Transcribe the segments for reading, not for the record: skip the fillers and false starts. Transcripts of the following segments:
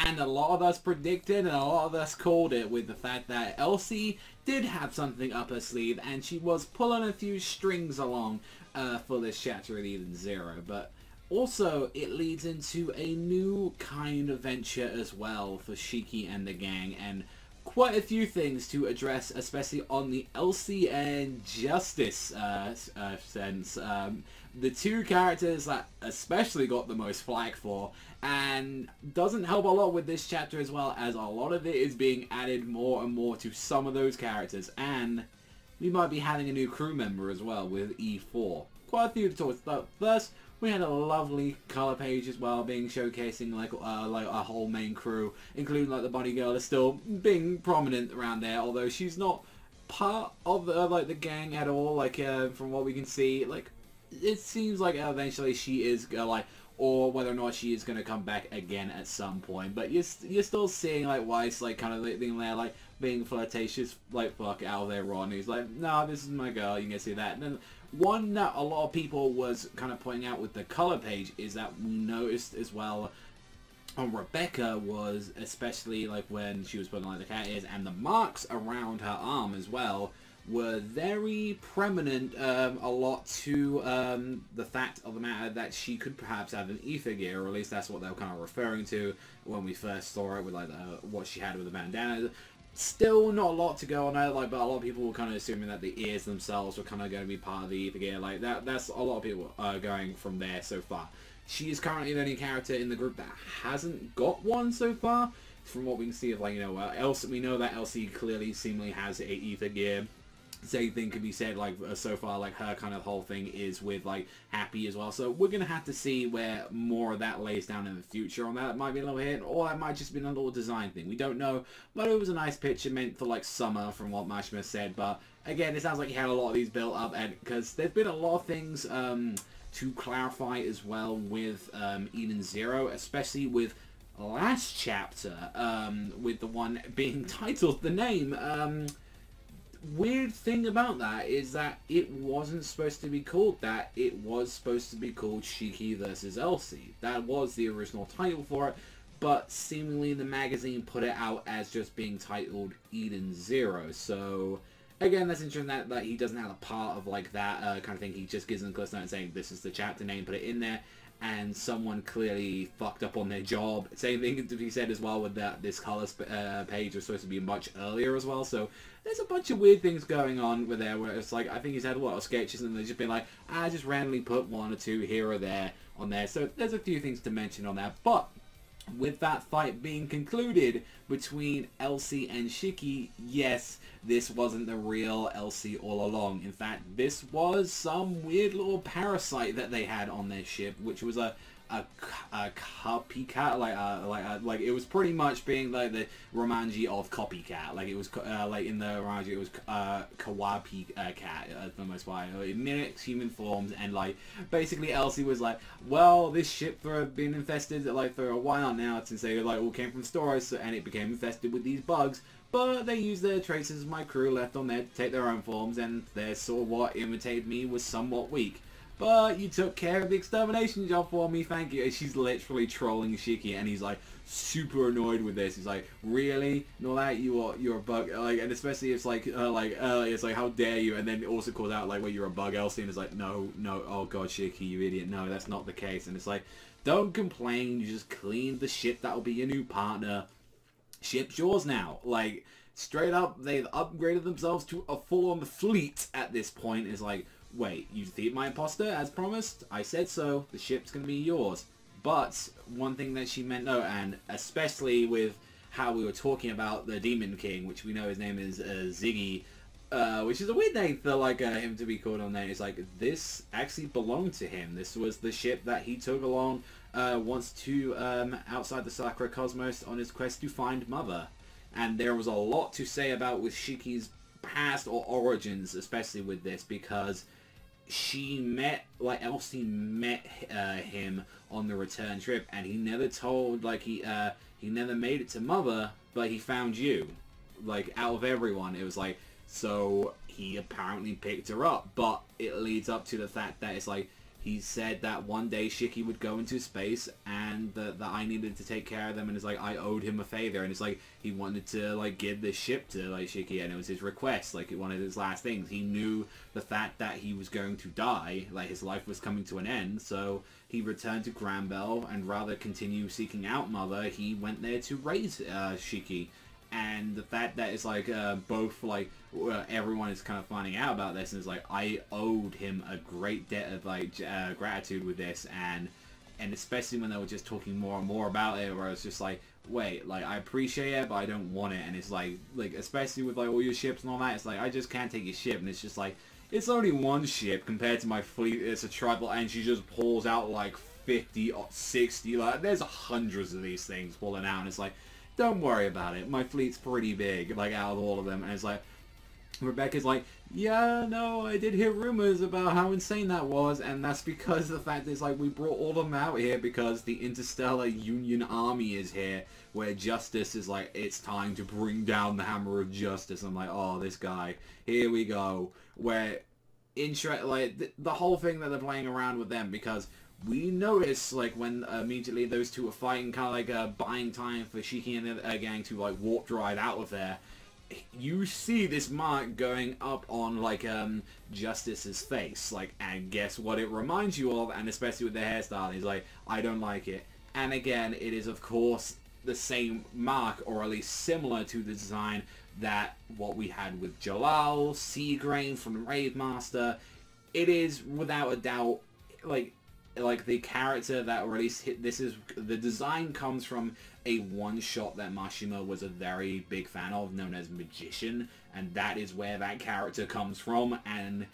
And a lot of us predicted and a lot of us called it with the fact that Elsie did have something up her sleeve and she was pulling a few strings along for this chapter of Eden Zero. But also, it leads into a new kind of venture as well for Shiki and the gang, and quite a few things to address, especially on the Elsie and Justice sense. The two characters that especially got the most flack for, and doesn't help a lot with this chapter as well, as a lot of it is being added more and more to some of those characters, and we might be having a new crew member as well with E4. Quite a few to talk about. First, we had a lovely color page as well, being showcasing like a whole main crew, including like the bunny girl is still being prominent around there, although she's not part of the gang at all. Like from what we can see, like it seems like eventually she is or whether or not she is going to come back again at some point. But you're still seeing like Weiss like kind of being there, like being flirtatious, like fuck out of there, Ron. He's like, no, this is my girl. You can see that. And then one that a lot of people was kind of pointing out with the color page is that we noticed as well on Rebecca was especially like when she was putting like the cat ears and the marks around her arm as well were very prominent, a lot to the fact of the matter that she could perhaps have an ether gear, or at least that's what they were kind of referring to when we first saw it with like what she had with the bandana. Still not a lot to go on there, like, but a lot of people were kind of assuming that the ears themselves were kind of going to be part of the ether gear. Like that's a lot of people going from there so far. She is currently the only character in the group that hasn't got one so far. From what we can see of, like, you know, Elsie, we know that Elsie clearly seemingly has a ether gear. Same thing could be said, like, so far, like, her kind of whole thing is with, like, Happy as well. So we're going to have to see where more of that lays down in the future on that. It might be a little hit, or that might just be a little design thing. We don't know, but it was a nice picture meant for, like, summer from what Mashima said. But, again, it sounds like he had a lot of these built up, and because there's been a lot of things to clarify as well with Eden Zero, especially with last chapter, with the one being titled The Name. Weird thing about that is that it wasn't supposed to be called that. It was supposed to be called Shiki vs. Elsie. That was the original title for it, but seemingly the magazine put it out as just being titled Eden Zero. So again, that's interesting that he doesn't have a part of like that kind of thing. He just gives them a cliff note saying this is the chapter name, put it in there, and someone clearly fucked up on their job. Same thing to be said as well with that this color page was supposed to be much earlier as well. So there's a bunch of weird things going on with there where it's like, I think he's had a lot of sketches and they've just been like, I just randomly put one or two here or there on there. So there's a few things to mention on that. But with that fight being concluded between Elsie and Shiki, yes, this wasn't the real Elsie all along. In fact, this was some weird little parasite that they had on their ship, which was a copycat, like it was pretty much being like the Romanji of copycat. Like it was like in the Romanji, it was Kawaii cat for the most part. It mimics human forms, and like basically Elsie was like, well, this ship for been infested like for a while now since they like all came from stores, and it became infested with these bugs. But they used their traces my crew left on there to take their own forms, and their sort of what imitated me was somewhat weak. But you took care of the extermination job for me, thank you. And she's literally trolling Shiki, and he's like super annoyed with this. He's like, really? No, that you're a bug, like, and especially it's like it's like, how dare you? And then it also calls out like, well, you're a bug, Elsie, and it's like, no, oh god, Shiki, you idiot, no, that's not the case. And it's like, don't complain, you just cleaned the ship, that'll be your new partner. Ship's yours now. Like, straight up, they've upgraded themselves to a full-on fleet at this point. It's like, wait, you defeat my imposter as promised? I said so. The ship's going to be yours. But one thing that she meant, no, and especially with how we were talking about the Demon King, which we know his name is Ziggy, which is a weird name for like him to be called on there. It's like, this actually belonged to him. This was the ship that he took along once to outside the Sakura Cosmos on his quest to find Mother. And there was a lot to say about with Shiki's past or origins, especially with this, because she met, like, Elsie met him on the return trip, and he never told, like, he never made it to Mother, but he found you. Like, out of everyone, it was like, so he apparently picked her up, but it leads up to the fact that it's like, he said that one day Shiki would go into space and that I needed to take care of them, and it's like I owed him a favor, and it's like he wanted to like give this ship to like Shiki, and it was his request, like one of his last things. He knew the fact that he was going to die, like his life was coming to an end, so he returned to Granbell, and rather continue seeking out Mother, he went there to raise Shiki. And the fact that it's like both like everyone is kind of finding out about this, and it's like I owed him a great debt of like gratitude with this, and especially when they were just talking more and more about it, where it's just like, wait, like I appreciate it, but I don't want it, and it's like especially with like all your ships and all that, it's like I just can't take your ship, and it's just like it's only one ship compared to my fleet. It's a tribal, and she just pulls out like 50 or 60, like there's hundreds of these things pulling out, and it's like, don't worry about it. My fleet's pretty big, like, out of all of them. And it's like, Rebecca's like, yeah, no, I did hear rumors about how insane that was. And that's because the fact is, like, we brought all of them out here because the Interstellar Union Army is here, where Justice is like, it's time to bring down the hammer of justice. I'm like, oh, this guy. Here we go. Where, the whole thing that they're playing around with them, because we notice, like, when immediately those two are fighting, kind of like buying time for Shiki and the gang to, like, warp drive out of there, you see this mark going up on, like, Justice's face, like, and guess what it reminds you of, and especially with the hairstyle, he's like, I don't like it. And again, it is, of course, the same mark, or at least similar to the design that what we had with Jalal, Seagrain from Rave Master. It is, without a doubt, like the character that released hit. This is the design comes from a one-shot that Mashima was a very big fan of, known as Magician, and that is where that character comes from. And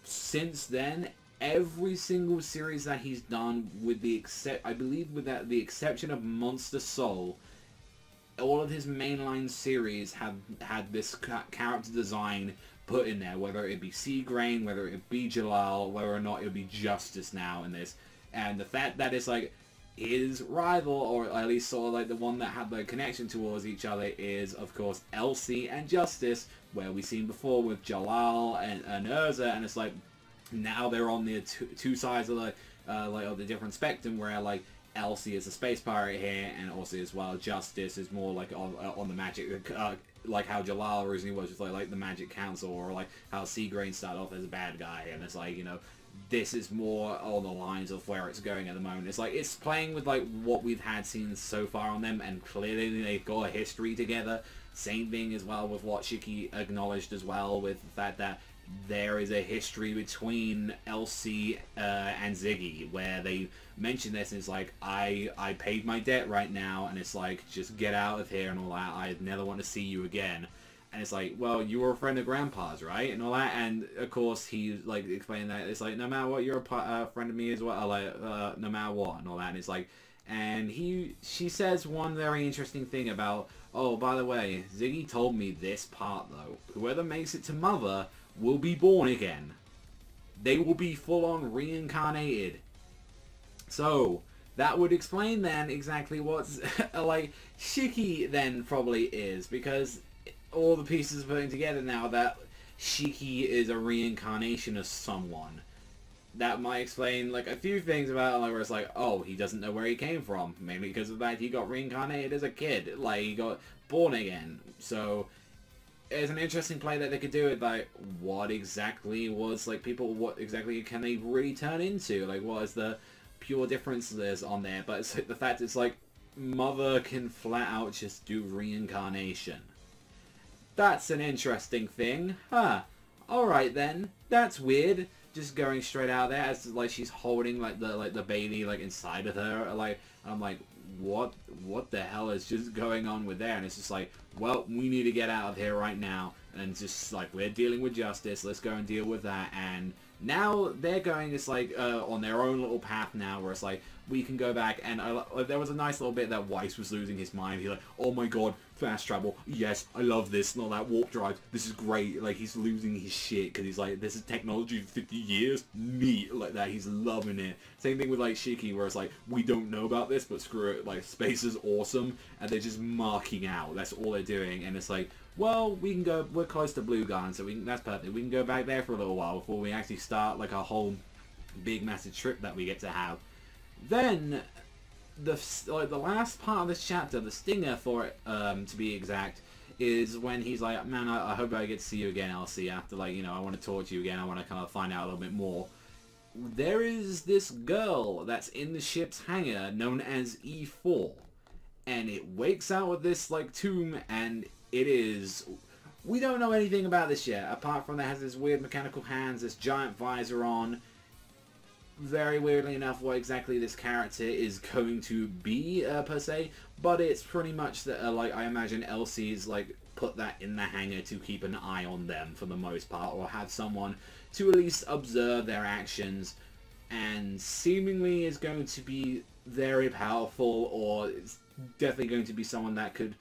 since then, every single series that he's done, with the the exception of Monster Soul, all of his mainline series have had this character design put in there, whether it be Seagrain, whether it be Jalal, whether or not it would be Justice now in this. And the fact that it's like his rival, or at least sort of like the one that had the connection towards each other, is of course Elsie and Justice, where we've seen before with Jalal and Urza, and it's like now they're on the two sides of the of the different spectrum, where like Elsie is a space pirate here, and also as well Justice is more like on the magic, like how Jalal originally was just like the Magic Council, or like how Seagrain started off as a bad guy, and it's like, you know, this is more on the lines of where it's going at the moment. It's like it's playing with like what we've had seen so far on them, and clearly they've got a history together. Same thing as well with what Shiki acknowledged as well, with the fact that there is a history between Elsie and Ziggy, where they mention this, and it's like, I paid my debt right now, and it's like, just get out of here and all that, I never want to see you again. And it's like, well, you were a friend of Grandpa's, right? And all that, and of course he like explained that it's like, no matter what, you're a friend of me as well, like no matter what, and all that. And it's like, and she says one very interesting thing about, oh, by the way, Ziggy told me this part though, whoever makes it to Mother will be born again. They will be full-on reincarnated. So that would explain then exactly what's like Shiki then probably is, because all the pieces are putting together now that Shiki is a reincarnation of someone. That might explain like a few things about it, like where it's like, oh, he doesn't know where he came from, mainly because of the fact he got reincarnated as a kid, like he got born again. So it's an interesting play that they could do it, like what exactly was like people, what exactly can they really turn into, like what is the pure differences on there. But it's like the fact it's like Mother can flat out just do reincarnation. That's an interesting thing, huh? Alright then, that's weird. Just going straight out there as like she's holding like the baby like inside of her, like I'm like, what the hell is just going on with there? And it's just like, well, we need to get out of here right now, and just like, we're dealing with Justice, let's go and deal with that. And now they're going, it's like on their own little path now, where it's like we can go back. And there was a nice little bit that Weiss was losing his mind. He's like, oh my god, fast travel, yes, I love this, and all that warp drive, this is great. Like he's losing his shit because he's like, this is technology for 50 years, neat, like that. He's loving it. Same thing with like Shiki, where it's like, we don't know about this, but screw it, like space is awesome, and they're just marking out. That's all they're doing. And it's like, well, we can go, we're close to Blue Garden, so that's perfect. We can go back there for a little while before we actually start like a whole big massive trip that we get to have. Then the last part of this chapter, the stinger for it, to be exact, is when he's like, man, I hope I get to see you again, Elsie, after, like, you know, I want to talk to you again, I want to kind of find out a little bit more. There is this girl that's in the ship's hangar known as E4, and it wakes out with this, like, tomb, and it is... We don't know anything about this yet, apart from that it has this weird mechanical hands, this giant visor on. Very weirdly enough, what exactly this character is going to be, per se, but it's pretty much that, like, I imagine Elsie's, like, put that in the hangar to keep an eye on them for the most part, or have someone to at least observe their actions, and seemingly is going to be very powerful, or it's definitely going to be someone that could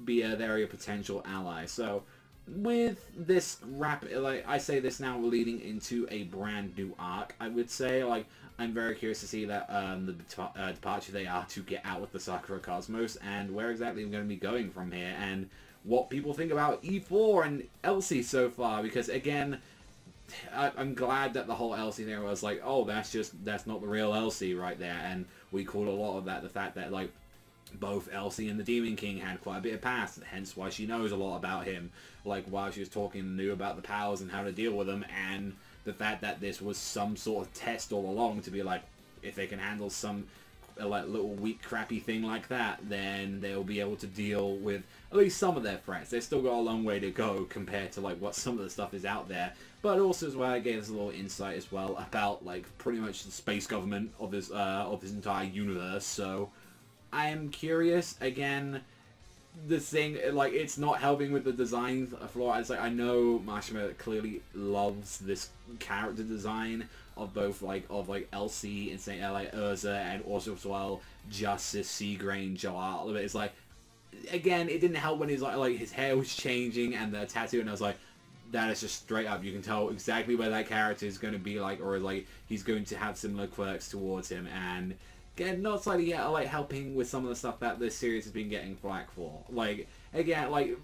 be a very potential ally. So, with this like, I say this now leading into a brand new arc, I would say, like, I'm very curious to see that, the departure they are to get out with the Sakura Cosmos, and where exactly we're going to be going from here, and what people think about E4 and Elsie so far, because, again, I'm glad that the whole Elsie thing was like, oh, that's not the real Elsie right there, and we called a lot of that the fact that, like, both Elsie and the Demon King had quite a bit of past, hence why she knows a lot about him, like, while she was talking new about the powers and how to deal with them, and the fact that this was some sort of test all along to be like, if they can handle some, like, little weak, crappy thing like that, then they'll be able to deal with at least some of their threats. They've still got a long way to go compared to, like, what some of the stuff is out there, but also as well, it gave us a little insight as well about, like, pretty much the space government of this entire universe, so... I am curious, again, the thing, like, it's not helping with the design flaw. It's like, I know Mashima clearly loves this character design of both, like, Elsie and Saint like Urza, and also as well, Justice, Seagrain, Jalal. It's like, again, it didn't help when he's like, his hair was changing and the tattoo, and I was like, that is just straight up, you can tell exactly where that character is going to be like, or like, he's going to have similar quirks towards him, and... Again, not slightly yet, like, helping with some of the stuff that this series has been getting flack for. Like, again, like,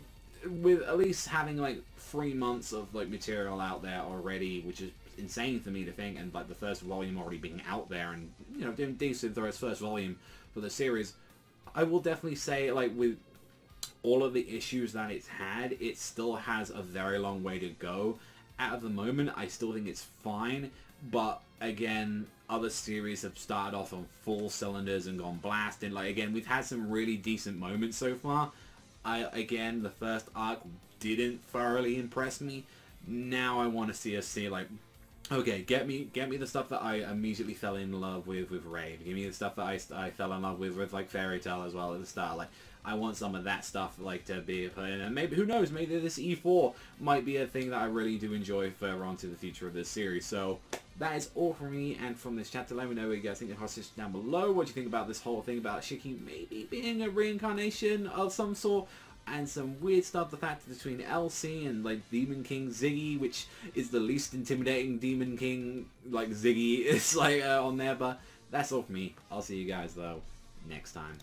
with at least having, like, 3 months of, like, material out there already, which is insane for me to think, and, like, the first volume already being out there, and, you know, doing decent for its first volume for the series, I will definitely say, like, with all of the issues that it's had, it still has a very long way to go. At the moment, I still think it's fine, but, again... Other series have started off on full cylinders and gone blasting. Like, again, we've had some really decent moments so far. Again, the first arc didn't thoroughly impress me. Now I want to see, like, okay, get me the stuff that I immediately fell in love with Rave. Give me the stuff that I fell in love with, like, Fairy Tail as well at the start. Like, I want some of that stuff, like, to be put in. And maybe, who knows, maybe this E4 might be a thing that I really do enjoy further on to the future of this series. So, that is all from me and from this chapter. Let me know what you guys think in the comments down below. What do you think about this whole thing about Shiki maybe being a reincarnation of some sort? And some weird stuff, the fact between Elsie and, like, Demon King Ziggy, which is the least intimidating Demon King, like, Ziggy is, like, on there. But that's all from me. I'll see you guys, though, next time.